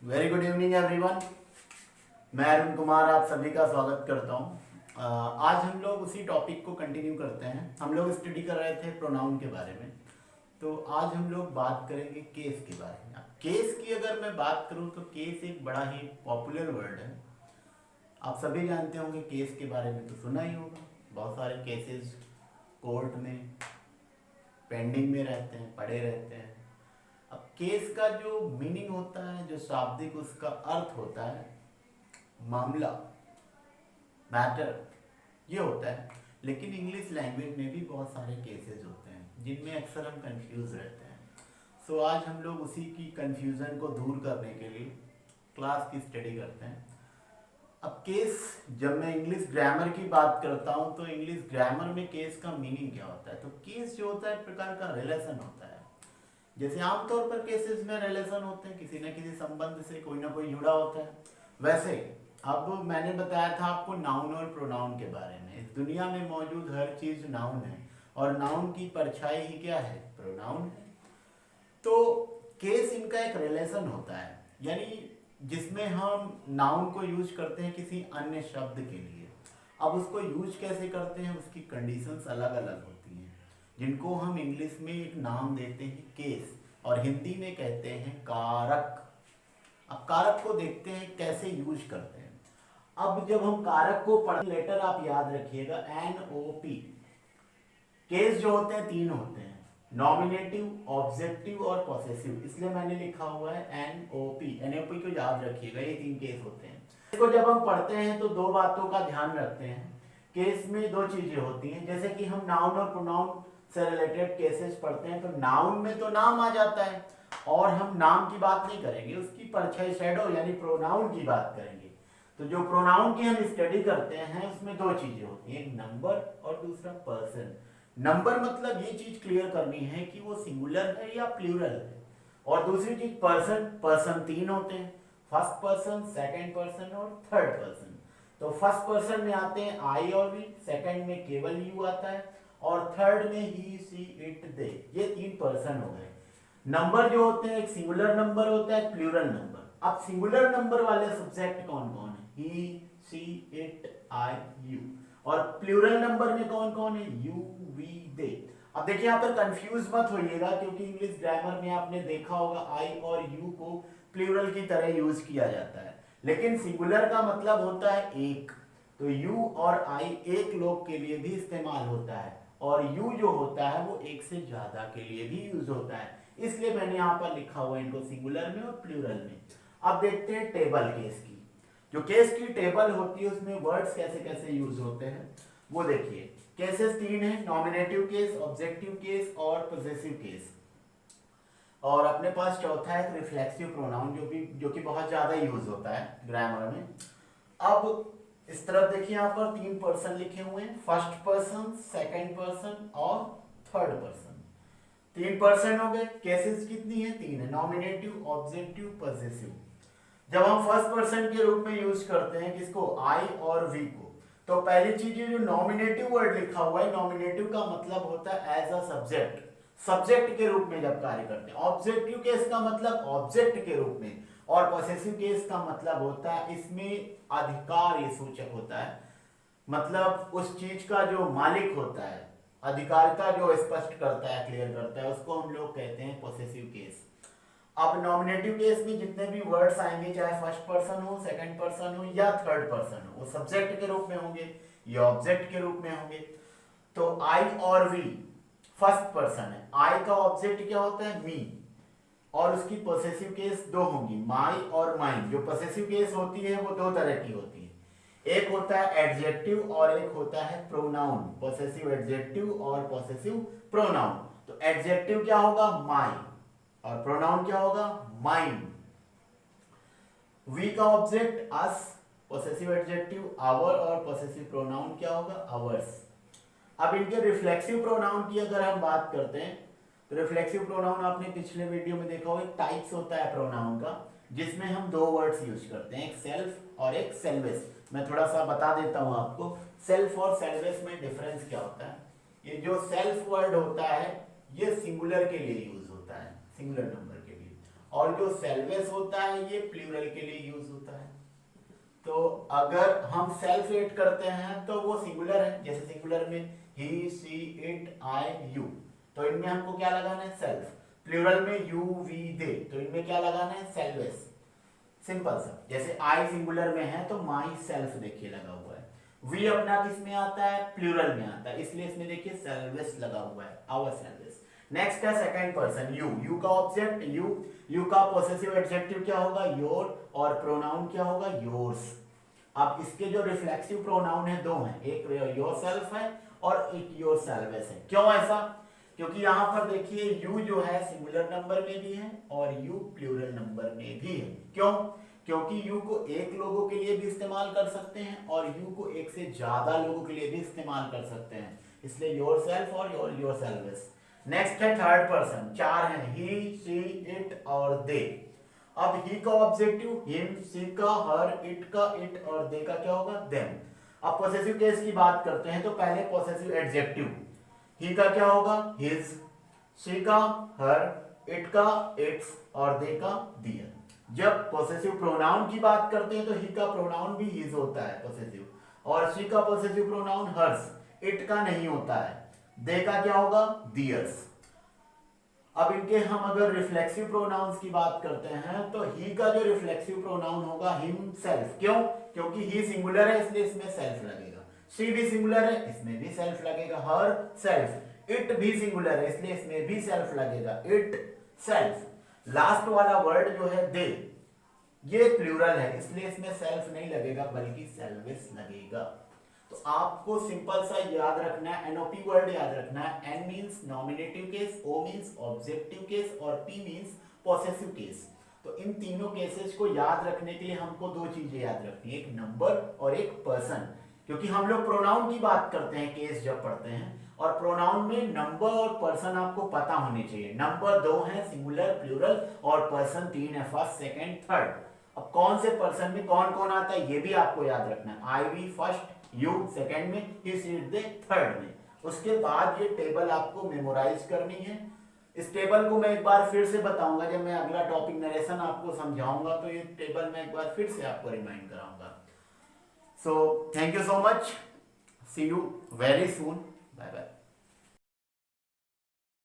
Very good evening everyone. मैं अरुण कुमार आप सभी का स्वागत करता हूं। आज हम लोग उसी टॉपिक को कंटिन्यू करते हैं। हम लोग स्टडी कर रहे थे प्रोनाउन के बारे में, तो आज हम लोग बात करेंगे केस के बारे में। अब केस की अगर मैं बात करूं तो केस एक बड़ा ही पॉपुलर वर्ड है। आप सभी जानते होंगे केस के बारे में, तो सुना ही होगा। बहुत सारे केसेस कोर्ट में पेंडिंग में रहते हैं, पड़े रहते हैं। अब केस का जो मीनिंग होता है, जो शाब्दिक उसका अर्थ होता है, मामला, मैटर, ये होता है। लेकिन इंग्लिश लैंग्वेज में भी बहुत सारे केसेस होते हैं जिनमें अक्सर हम कंफ्यूज रहते हैं। सो आज हम लोग उसी की कंफ्यूजन को दूर करने के लिए क्लास की स्टडी करते हैं। अब केस, जब मैं इंग्लिश ग्रामर की बात करता हूँ तो इंग्लिश ग्रामर में केस का मीनिंग क्या होता है? तो केस जो होता है एक प्रकार का रिलेशन होता है। जैसे आमतौर पर केसेस में रिलेशन होते हैं, किसी न किसी संबंध से कोई ना कोई जुड़ा होता है। वैसे अब मैंने बताया था आपको नाउन और प्रोनाउन के बारे में। इस दुनिया में मौजूद हर चीज नाउन है और नाउन की परछाई ही क्या है? प्रोनाउन है। तो केस इनका एक रिलेशन होता है, यानी जिसमें हम नाउन को यूज करते हैं किसी अन्य शब्द के लिए। अब उसको यूज कैसे करते हैं, उसकी कंडीशंस अलग अलग होती हैं, जिनको हम इंग्लिश में एक नाम देते हैं केस, और हिंदी में कहते हैं कारक। अब कारक को देखते हैं कैसे यूज करते हैं। अब जब हम कारक को पढ़ते, लेटर आप याद रखिएगा NOP। केस जो होते हैं तीन होते हैं, नॉमिनेटिव, ऑब्जेक्टिव और पॉसेसिव। इसलिए मैंने लिखा हुआ है NOP को याद रखिएगा, ये तीन केस होते हैं। इसको जब हम पढ़ते हैं तो दो बातों का ध्यान रखते हैं। केस में दो चीजें होती हैं, जैसे कि हम नाउन और प्रोनाउन से रिलेटेड केसेस पढ़ते हैं तो नाउन में तो नाम आ जाता है और हम नाम की बात नहीं करेंगे, उसकी परछाई, शैडो, यानी प्रोनाउन की बात करेंगे। तो जो प्रोनाउन की हम स्टडी करते हैं उसमें दो चीजें होती हैं, एक नंबर और दूसरा पर्सन। नंबर मतलब ये चीज क्लियर करनी है कि वो सिंगुलर है या प्लूरल है। और दूसरी चीज पर्सन। पर्सन तीन होते हैं, फर्स्ट पर्सन, सेकंड पर्सन और थर्ड पर्सन। तो फर्स्ट पर्सन में आते हैं आई और वी, सेकंड में केवल यू आता है और थर्ड में ही, सी, इट, दे। ये तीन पर्सन हो गए। नंबर जो होते हैं, एक सिंगुलर नंबर होता है, प्लूरल नंबर। अब सिंगुलर नंबर वाले सब्जेक्ट कौन कौन है? ही, सी, इट, आई, यू। और प्लूरल नंबर में कौन कौन है? यू, वी, दे। अब देखिए यहाँ पर कंफ्यूज मत होइएगा, क्योंकि इंग्लिश ग्रामर में आपने देखा होगा आई और यू को प्लूरल की तरह यूज किया जाता है, लेकिन सिंगुलर का मतलब होता है एक। तो यू और आई एक लोग के लिए भी इस्तेमाल होता है, और यू जो होता है वो एक से ज्यादा के लिए भी यूज होता है। इसलिए मैंने यहाँ पर लिखा हुआ है इनको सिंगुलर में और प्लूरल में। अब देखते हैं टेबल केस की। जो केस की टेबल होती है उसमें वर्ड्स कैसे कैसे यूज होते हैं वो देखिए। केसेस तीन है, नॉमिनेटिव केस, ऑब्जेक्टिव केस और पॉसेसिव केस। और अपने पास चौथा है रिफ्लेक्सिव प्रोनाउन, जो कि बहुत ज्यादा यूज होता है ग्रामर में। अब इस तरफ देखिए, यहाँ पर तीन पर्सन लिखे हुए हैं, फर्स्ट पर्सन, सेकंड पर्सन और थर्ड पर्सन। तीन पर्सन हो गए। केसेस कितनी है? तीन है, नॉमिनेटिव, ऑब्जेक्टिव, पॉसेसिव। जब हम फर्स्ट पर्सन के रूप में यूज करते हैं किसको? आई और वी को, तो पहली चीज जो नॉमिनेटिव वर्ड लिखा हुआ है, नॉमिनेटिव का मतलब होता है एज अ सब्जेक्ट, सब्जेक्ट के रूप में जब कार्य करते हैं। ऑब्जेक्टिव केस का मतलब ऑब्जेक्ट के रूप में, और पॉसेसिव केस का मतलब होता है इसमें अधिकार ये सूचक होता है, मतलब उस चीज का जो मालिक होता है, अधिकारिता जो स्पष्ट करता है, क्लियर करता है, उसको हम लोग कहते हैं पॉसेसिव केस। अब नॉमिनेटिव केस में जितने भी वर्ड्स आएंगे, चाहे फर्स्ट पर्सन हो, सेकंड पर्सन हो या थर्ड पर्सन हो, वो सब्जेक्ट के रूप में होंगे या ऑब्जेक्ट के रूप में होंगे। तो आई और वी फर्स्ट पर्सन है, आई का ऑब्जेक्ट क्या होता है? मी, और उसकी पॉसेसिव केस दो होंगी, माई और माइन। जो पॉसेसिव केस होती है वो दो तरह की होती है, एक होता है एडजेक्टिव और एक होता है प्रोनाउन। पॉसेसिव एडजेक्टिव और पॉसेसिव प्रोनाउन। तो एडजेक्टिव क्या होगा? माई, और प्रोनाउन क्या होगा? माइन। वी का object us, possessive adjective our, और पॉसेसिव प्रोनाउन क्या होगा? आवर्स। अब इनके रिफ्लेक्सिव प्रोनाउन की अगर हम बात करते हैं तो रिफ्लेक्सिव प्रोनाउन आपने पिछले वीडियो में देखा होगा, एक टाइप्स होता है प्रोनाउन का, जिसमें हम दो वर्ड्स यूज करते हैं, एक सेल्फ और एक सेल्वेस। मैं थोड़ा सा बता देता हूं आपको, सेल्फ और सेल्वेस में डिफरेंस क्या होता है। ये जो सेल्फ वर्ड होता है ये सिंगुलर के लिए यूज होता है, सिंगुलर नंबर के लिए, और जो सेल्वेस होता है ये प्लूरल के लिए यूज होता है। तो अगर हम सेल्फ ऐड करते हैं तो वो सिंगुलर है, जैसे सिंगुलर में ही, सी, इट, आई, यू, तो इनमें हमको क्या लगाना है? सेल्फ। प्लूरल में यू, वी, दे, तो इनमें क्या लगाना है? सेल्वेस। सिंपल सा। जैसे आई सिंगुलर में है तो माई सेल्फ देखिए लगा हुआ है। वी अपना किस में आता है? प्लूरल में आता है, इसलिए इसमें देखिए सेल्वेस लगा हुआ है, आवर सेल्वेस। नेक्स्ट है सेकंड पर्सन यू। यू का ऑब्जेक्ट यू, यू का पोसेसिव एडजेक्टिव क्या होगा? योर, और प्रोनाउन क्या होगा? योर्स। अब इसके जो रिफ्लेक्सिव प्रोनाउन है दो हैं, एक योरसेल्फ है और एक योरसेल्वेस है। क्यों ऐसा? क्योंकि यहां पर देखिए यू जो है सिंगुलर नंबर में भी है और यू प्लूरल नंबर में भी है। क्यों? क्योंकि यू को एक लोगों के लिए भी इस्तेमाल कर सकते हैं और यू को एक से ज्यादा लोगों के लिए भी इस्तेमाल कर सकते हैं, इसलिए योरसेल्फ और योरसेल्वेस। नेक्स्ट है थर्ड पर्सन, चार हैं, ही, शी, इट और दे। अब ही का ऑब्जेक्टिव हिम, सी का हर, इट का इट और दे का क्या होगा? देम। अब पोसेसिव केस की बात करते हैं तो पहले पोसेसिव एडजेक्टिव, ही का क्या होगा? हिज, सी का हर, इट का इट्स और दे का दियर। जब पोसेसिव प्रोनाउन की बात करते हैं तो ही का प्रोनाउन भी हिज होता है पोसेसिव, और सी का पोसेसिव प्रोनाउन हर्स, इट का नहीं होता है, दे का क्या होगा? दियर्स। अब इनके हम अगर रिफ्लेक्सिव प्रोनाउंस की बात करते हैं तो ही का जो रिफ्लेक्सिव प्रोनाउन होगा हिमसेल्फ। क्यों? क्योंकि ही सिंगुलर है इसलिए इसमें सेल्फ लगेगा। शी भी सिंगुलर है इसमें भी सेल्फ लगेगा, हर सेल्फ। इट भी सिंगुलर है इसलिए इसमें भी सेल्फ लगेगा, इट सेल्फ। लास्ट वाला वर्ड जो है दे, ये प्लूरल है इसलिए इसमें सेल्फ नहीं लगेगा बल्कि सेल्वेस लगेगा। तो आपको सिंपल सा याद रखना है, एनओपी वर्ड याद रखना है। एन मींस नॉमिनेटिव केस, ओ मींस ऑब्जेक्टिव केस और पी मींस पॉसेसिव केस। तो इन तीनों केसेस को याद रखने के लिए हमको दो चीजें याद रखनी है, एक नंबर और एक पर्सन। क्योंकि हम लोग प्रोनाउन की बात करते हैं केस जब पढ़ते हैं, और प्रोनाउन में नंबर और पर्सन आपको पता होने चाहिए। नंबर दो है सिंगुलर, प्लूरल, और पर्सन तीन है, फर्स्ट, सेकंड, थर्ड। अब कौन से पर्सन में कौन कौन आता है ये भी आपको याद रखना है। आई वी फर्स्ट, यू सेकंड में, ही सी इट दे थर्ड में। उसके बाद ये टेबल आपको मेमोराइज करनी है। इस टेबल को मैं एक बार फिर से बताऊंगा जब मैं अगला टॉपिक नरेशन आपको समझाऊंगा, तो ये टेबल मैं एक बार फिर से आपको रिमाइंड कराऊंगा। So thank you so much, see you very soon, bye bye.